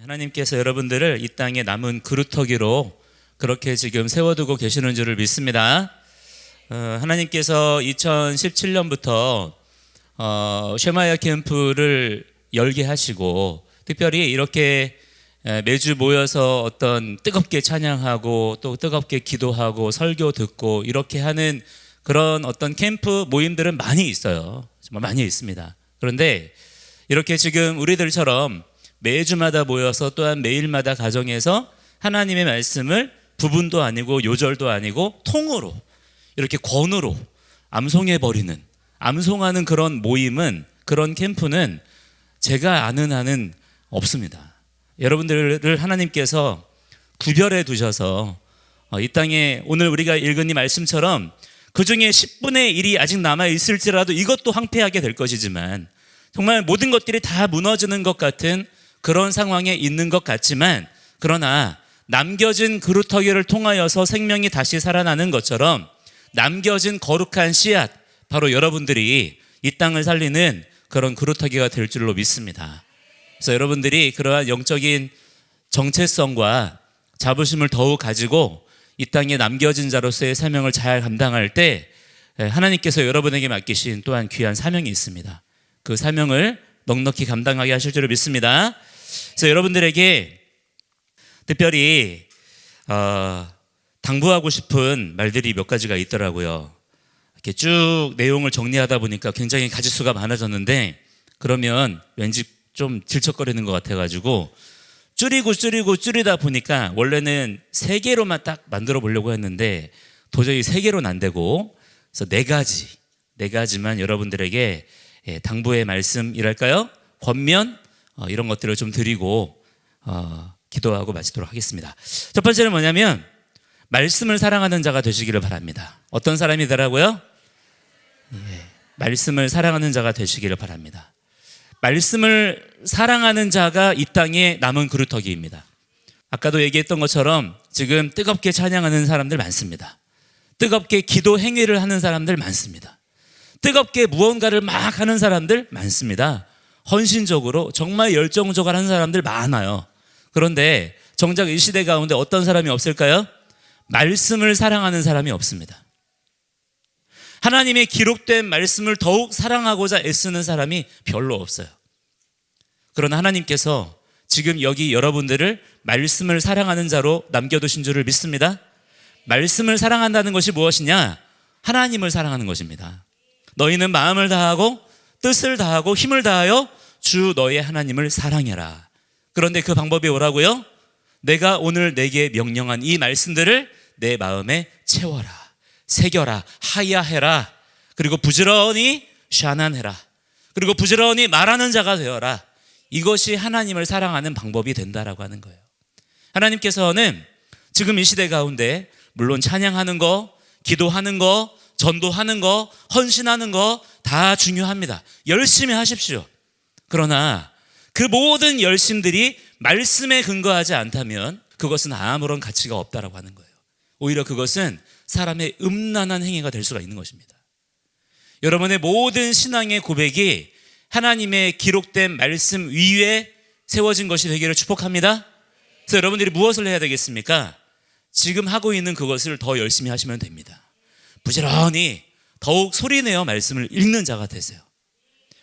하나님께서 여러분들을 이 땅에 남은 그루터기로 그렇게 지금 세워두고 계시는 줄을 믿습니다. 하나님께서 2017년부터 쉐마야 캠프를 열게 하시고 특별히 이렇게 매주 모여서 어떤 뜨겁게 찬양하고 또 뜨겁게 기도하고 설교 듣고 이렇게 하는 그런 어떤 캠프 모임들은 많이 있어요. 정말 많이 있습니다. 그런데 이렇게 지금 우리들처럼 매주마다 모여서 또한 매일마다 가정에서 하나님의 말씀을 부분도 아니고 요절도 아니고 통으로 이렇게 권으로 암송해버리는, 암송하는 그런 모임은, 그런 캠프는 제가 아는 한은 없습니다. 여러분들을 하나님께서 구별해 두셔서 이 땅에 오늘 우리가 읽은 이 말씀처럼 그 중에 10분의 1이 아직 남아있을지라도 이것도 황폐하게 될 것이지만 정말 모든 것들이 다 무너지는 것 같은 그런 상황에 있는 것 같지만, 그러나 남겨진 그루터기를 통하여서 생명이 다시 살아나는 것처럼 남겨진 거룩한 씨앗, 바로 여러분들이 이 땅을 살리는 그런 그루터기가 될 줄로 믿습니다. 그래서 여러분들이 그러한 영적인 정체성과 자부심을 더욱 가지고 이 땅에 남겨진 자로서의 사명을 잘 감당할 때 하나님께서 여러분에게 맡기신 또한 귀한 사명이 있습니다. 그 사명을 넉넉히 감당하게 하실 줄을 믿습니다. 그래서 여러분들에게 특별히 당부하고 싶은 말들이 몇 가지가 있더라고요. 이렇게 쭉 내용을 정리하다 보니까 굉장히 가지수가 많아졌는데, 그러면 왠지 좀 질척거리는 것 같아가지고 줄이다 보니까 원래는 3개로만 딱 만들어 보려고 했는데 도저히 3개로는 안 되고, 그래서 4가지만 여러분들에게 당부의 말씀이랄까요? 권면 이런 것들을 좀 드리고 기도하고 마치도록 하겠습니다. 첫 번째는 뭐냐면 말씀을 사랑하는 자가 되시기를 바랍니다. 어떤 사람이 되라고요? 말씀을 사랑하는 자가 되시기를 바랍니다. 말씀을 사랑하는 자가 이 땅에 남은 그루터기입니다. 아까도 얘기했던 것처럼 지금 뜨겁게 찬양하는 사람들 많습니다. 뜨겁게 기도 행위를 하는 사람들 많습니다. 뜨겁게 무언가를 막 하는 사람들 많습니다. 헌신적으로 정말 열정적으로 하는 사람들 많아요. 그런데 정작 이 시대 가운데 어떤 사람이 없을까요? 말씀을 사랑하는 사람이 없습니다. 하나님의 기록된 말씀을 더욱 사랑하고자 애쓰는 사람이 별로 없어요. 그러나 하나님께서 지금 여기 여러분들을 말씀을 사랑하는 자로 남겨두신 줄을 믿습니다. 말씀을 사랑한다는 것이 무엇이냐? 하나님을 사랑하는 것입니다. 너희는 마음을 다하고 뜻을 다하고 힘을 다하여 주 너의 하나님을 사랑해라. 그런데 그 방법이 뭐라고요? 내가 오늘 내게 명령한 이 말씀들을 내 마음에 채워라, 새겨라, 하야해라. 그리고 부지런히 샤난해라. 그리고 부지런히 말하는 자가 되어라. 이것이 하나님을 사랑하는 방법이 된다라고 하는 거예요. 하나님께서는 지금 이 시대 가운데 물론 찬양하는 거, 기도하는 거, 전도하는 거, 헌신하는 거 다 중요합니다. 열심히 하십시오. 그러나 그 모든 열심들이 말씀에 근거하지 않다면 그것은 아무런 가치가 없다라고 하는 거예요. 오히려 그것은 사람의 음란한 행위가 될 수가 있는 것입니다. 여러분의 모든 신앙의 고백이 하나님의 기록된 말씀 위에 세워진 것이 되기를 축복합니다. 그래서 여러분들이 무엇을 해야 되겠습니까? 지금 하고 있는 그것을 더 열심히 하시면 됩니다. 부지런히 더욱 소리내어 말씀을 읽는 자가 되세요.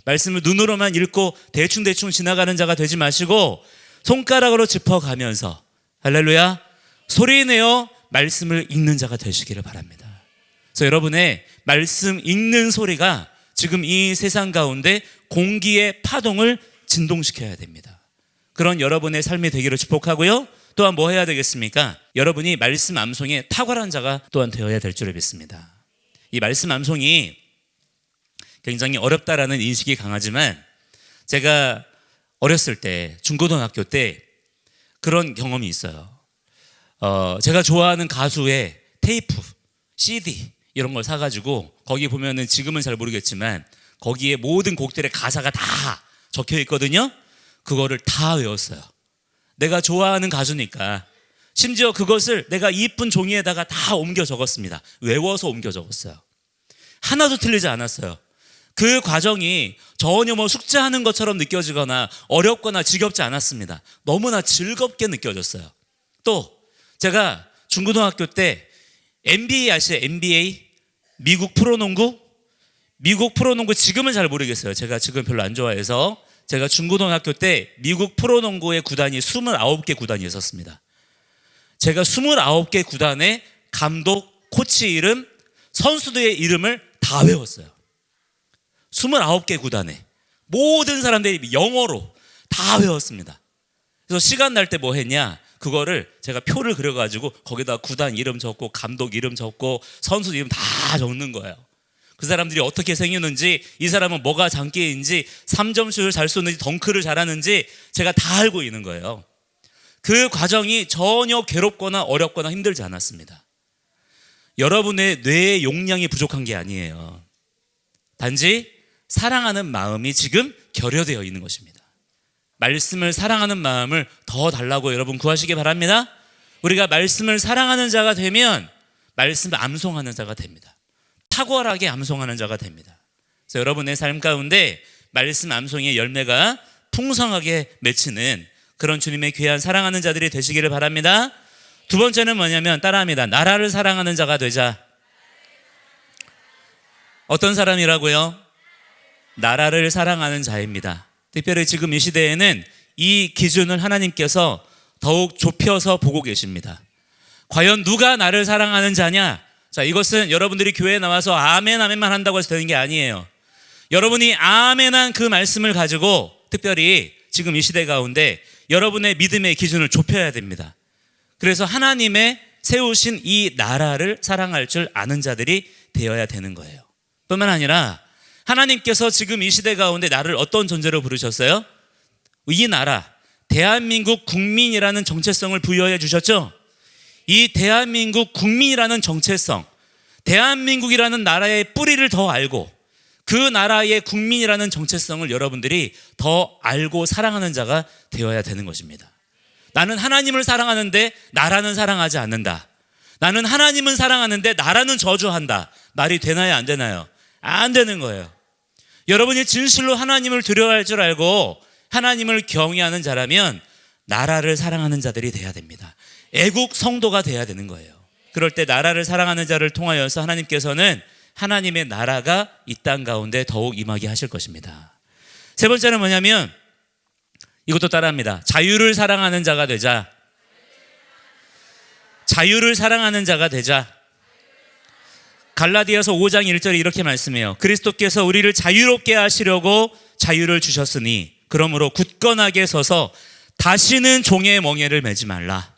말씀을 눈으로만 읽고 대충 지나가는 자가 되지 마시고 손가락으로 짚어가면서 할렐루야 소리내어 말씀을 읽는 자가 되시기를 바랍니다. 그래서 여러분의 말씀 읽는 소리가 지금 이 세상 가운데 공기의 파동을 진동시켜야 됩니다. 그런 여러분의 삶이 되기를 축복하고요. 또한 뭐 해야 되겠습니까? 여러분이 말씀 암송에 탁월한 자가 또한 되어야 될 줄을 믿습니다. 이 말씀 암송이 굉장히 어렵다라는 인식이 강하지만 제가 어렸을 때 중고등학교 때 그런 경험이 있어요. 제가 좋아하는 가수의 테이프, CD 이런 걸 사가지고 거기 보면은 지금은 잘 모르겠지만 거기에 모든 곡들의 가사가 다 적혀 있거든요. 그거를 다 외웠어요. 내가 좋아하는 가수니까. 심지어 그것을 내가 이쁜 종이에다가 다 옮겨 적었습니다. 외워서 옮겨 적었어요. 하나도 틀리지 않았어요. 그 과정이 전혀 숙제하는 것처럼 느껴지거나 어렵거나 지겹지 않았습니다. 너무나 즐겁게 느껴졌어요. 또 제가 중고등학교 때 NBA 아시죠? NBA? 미국 프로농구? 미국 프로농구 지금은 잘 모르겠어요. 제가 지금 별로 안 좋아해서. 제가 중고등학교 때 미국 프로농구의 구단이 29개 구단이 있었습니다. 제가 29개 구단의 감독, 코치 이름, 선수들의 이름을 다 외웠어요. 29개 구단에 모든 사람들이 영어로 다 외웠습니다. 그래서 시간 날 때 뭐 했냐, 그거를 제가 표를 그려가지고 거기다 구단 이름 적고 감독 이름 적고 선수 이름 다 적는 거예요. 그 사람들이 어떻게 생겼는지, 이 사람은 뭐가 장기인지, 3점슛을 잘 쏘는지, 덩크를 잘하는지 제가 다 알고 있는 거예요. 그 과정이 전혀 괴롭거나 어렵거나 힘들지 않았습니다. 여러분의 뇌의 용량이 부족한 게 아니에요. 단지 사랑하는 마음이 지금 결여되어 있는 것입니다. 말씀을 사랑하는 마음을 더 달라고 여러분 구하시기 바랍니다. 우리가 말씀을 사랑하는 자가 되면 말씀을 암송하는 자가 됩니다. 탁월하게 암송하는 자가 됩니다. 그래서 여러분의 삶 가운데 말씀 암송의 열매가 풍성하게 맺히는 그런 주님의 귀한 사랑하는 자들이 되시기를 바랍니다. 두 번째는 뭐냐면 따라합니다. 나라를 사랑하는 자가 되자. 어떤 사람이라고요? 나라를 사랑하는 자입니다. 특별히 지금 이 시대에는 이 기준을 하나님께서 더욱 좁혀서 보고 계십니다. 과연 누가 나를 사랑하는 자냐? 자, 이것은 여러분들이 교회에 나와서 아멘 아멘만 한다고 해서 되는 게 아니에요. 여러분이 아멘한 그 말씀을 가지고 특별히 지금 이 시대 가운데 여러분의 믿음의 기준을 좁혀야 됩니다. 그래서 하나님의 세우신 이 나라를 사랑할 줄 아는 자들이 되어야 되는 거예요. 뿐만 아니라 하나님께서 지금 이 시대 가운데 나를 어떤 존재로 부르셨어요? 이 나라, 대한민국 국민이라는 정체성을 부여해 주셨죠? 이 대한민국 국민이라는 정체성, 대한민국이라는 나라의 뿌리를 더 알고 그 나라의 국민이라는 정체성을 여러분들이 더 알고 사랑하는 자가 되어야 되는 것입니다. 나는 하나님을 사랑하는데 나라는 사랑하지 않는다. 나는 하나님은 사랑하는데 나라는 저주한다. 말이 되나요, 안 되나요? 안 되는 거예요. 여러분이 진실로 하나님을 두려워할 줄 알고 하나님을 경외하는 자라면 나라를 사랑하는 자들이 돼야 됩니다. 애국 성도가 돼야 되는 거예요. 그럴 때 나라를 사랑하는 자를 통하여서 하나님께서는 하나님의 나라가 이 땅 가운데 더욱 임하게 하실 것입니다. 세 번째는 뭐냐면 이것도 따라합니다. 자유를 사랑하는 자가 되자. 자유를 사랑하는 자가 되자. 갈라디아서 5장 1절에 이렇게 말씀해요. 그리스도께서 우리를 자유롭게 하시려고 자유를 주셨으니 그러므로 굳건하게 서서 다시는 종의 멍에를 매지 말라.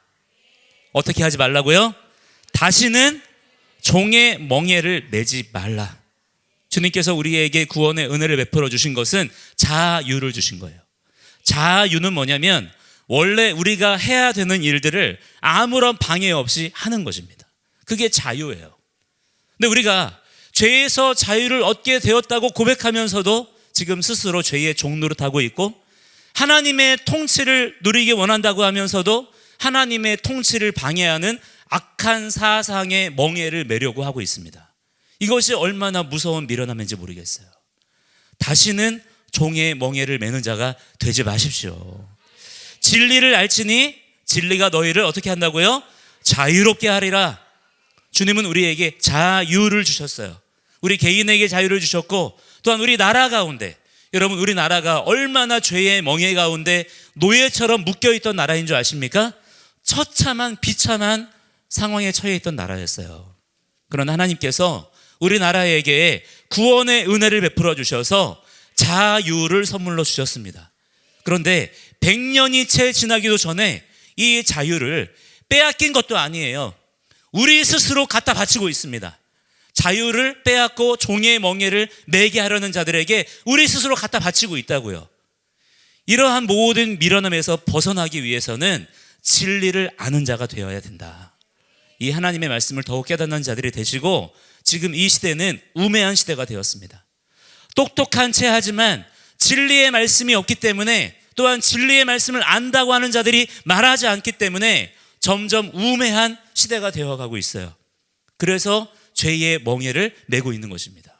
어떻게 하지 말라고요? 다시는 종의 멍에를 매지 말라. 주님께서 우리에게 구원의 은혜를 베풀어 주신 것은 자유를 주신 거예요. 자유는 뭐냐면 원래 우리가 해야 되는 일들을 아무런 방해 없이 하는 것입니다. 그게 자유예요. 근데 우리가 죄에서 자유를 얻게 되었다고 고백하면서도 지금 스스로 죄의 종노릇하고 있고 하나님의 통치를 누리기 원한다고 하면서도 하나님의 통치를 방해하는 악한 사상의 멍에를 매려고 하고 있습니다. 이것이 얼마나 무서운 미련함인지 모르겠어요. 다시는 종의 멍에를 매는 자가 되지 마십시오. 진리를 알지니 진리가 너희를 어떻게 한다고요? 자유롭게 하리라. 주님은 우리에게 자유를 주셨어요. 우리 개인에게 자유를 주셨고 또한 우리 나라 가운데, 여러분 우리 나라가 얼마나 죄의 멍에 가운데 노예처럼 묶여있던 나라인 줄 아십니까? 처참한 비참한 상황에 처해 있던 나라였어요. 그러나 하나님께서 우리 나라에게 구원의 은혜를 베풀어 주셔서 자유를 선물로 주셨습니다. 그런데 100년이 채 지나기도 전에 이 자유를 빼앗긴 것도 아니에요. 우리 스스로 갖다 바치고 있습니다. 자유를 빼앗고 종의 멍에를 매게 하려는 자들에게 우리 스스로 갖다 바치고 있다고요. 이러한 모든 미련함에서 벗어나기 위해서는 진리를 아는 자가 되어야 된다. 이 하나님의 말씀을 더욱 깨닫는 자들이 되시고 지금 이 시대는 우매한 시대가 되었습니다. 똑똑한 채 하지만 진리의 말씀이 없기 때문에 또한 진리의 말씀을 안다고 하는 자들이 말하지 않기 때문에 점점 우매한 시대가 되어가고 있어요. 그래서 죄의 멍에를 메고 있는 것입니다.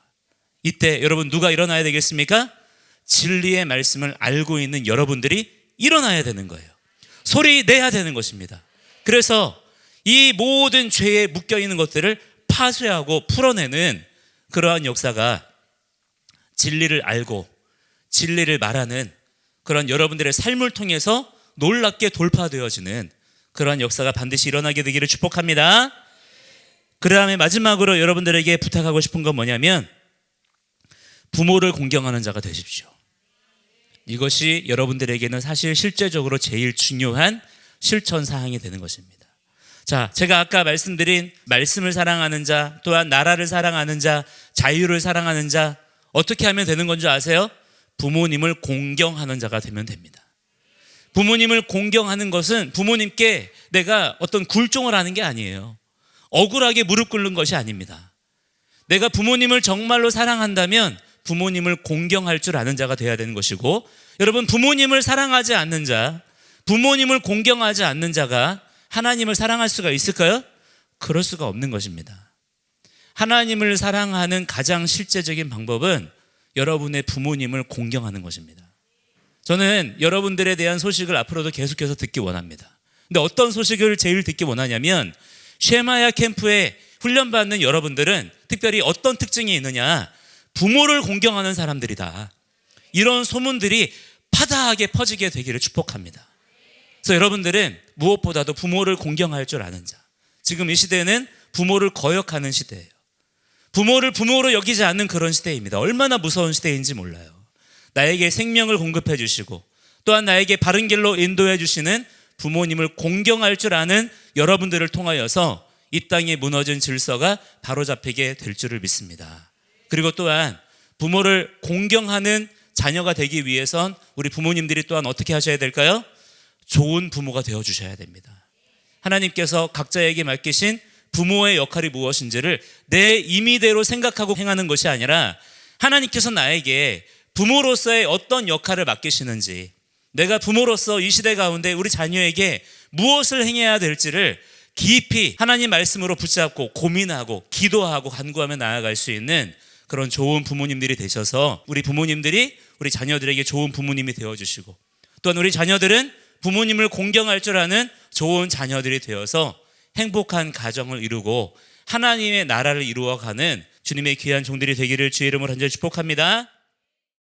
이때 여러분 누가 일어나야 되겠습니까? 진리의 말씀을 알고 있는 여러분들이 일어나야 되는 거예요. 소리 내야 되는 것입니다. 그래서 이 모든 죄에 묶여있는 것들을 파쇄하고 풀어내는 그러한 역사가 진리를 알고 진리를 말하는 그런 여러분들의 삶을 통해서 놀랍게 돌파되어지는 그러한 역사가 반드시 일어나게 되기를 축복합니다. 그 다음에 마지막으로 여러분들에게 부탁하고 싶은 건 뭐냐면 부모를 공경하는 자가 되십시오. 이것이 여러분들에게는 사실 실제적으로 제일 중요한 실천 사항이 되는 것입니다. 자, 제가 아까 말씀드린 말씀을 사랑하는 자, 또한 나라를 사랑하는 자, 자유를 사랑하는 자, 어떻게 하면 되는 건지 아세요? 부모님을 공경하는 자가 되면 됩니다. 부모님을 공경하는 것은 부모님께 내가 어떤 굴종을 하는 게 아니에요. 억울하게 무릎 꿇는 것이 아닙니다. 내가 부모님을 정말로 사랑한다면 부모님을 공경할 줄 아는 자가 되어야 되는 것이고, 여러분 부모님을 사랑하지 않는 자, 부모님을 공경하지 않는 자가 하나님을 사랑할 수가 있을까요? 그럴 수가 없는 것입니다. 하나님을 사랑하는 가장 실제적인 방법은 여러분의 부모님을 공경하는 것입니다. 저는 여러분들에 대한 소식을 앞으로도 계속해서 듣기 원합니다. 근데 어떤 소식을 제일 듣기 원하냐면, 쉐마야 캠프에 훈련받는 여러분들은 특별히 어떤 특징이 있느냐, 부모를 공경하는 사람들이다, 이런 소문들이 파다하게 퍼지게 되기를 축복합니다. 그래서 여러분들은 무엇보다도 부모를 공경할 줄 아는 자, 지금 이 시대는 부모를 거역하는 시대예요. 부모를 부모로 여기지 않는 그런 시대입니다. 얼마나 무서운 시대인지 몰라요. 나에게 생명을 공급해 주시고 또한 나에게 바른 길로 인도해 주시는 부모님을 공경할 줄 아는 여러분들을 통하여서 이 땅에 무너진 질서가 바로잡히게 될 줄을 믿습니다. 그리고 또한 부모를 공경하는 자녀가 되기 위해선 우리 부모님들이 또한 어떻게 하셔야 될까요? 좋은 부모가 되어 주셔야 됩니다. 하나님께서 각자에게 맡기신 부모의 역할이 무엇인지를 내 임의대로 생각하고 행하는 것이 아니라, 하나님께서 나에게 부모로서의 어떤 역할을 맡기시는지, 내가 부모로서 이 시대 가운데 우리 자녀에게 무엇을 행해야 될지를 깊이 하나님 말씀으로 붙잡고 고민하고 기도하고 간구하며 나아갈 수 있는 그런 좋은 부모님들이 되셔서 우리 부모님들이 우리 자녀들에게 좋은 부모님이 되어주시고, 또한 우리 자녀들은 부모님을 공경할 줄 아는 좋은 자녀들이 되어서 행복한 가정을 이루고 하나님의 나라를 이루어가는 주님의 귀한 종들이 되기를 주의 이름으로 간절히 축복합니다.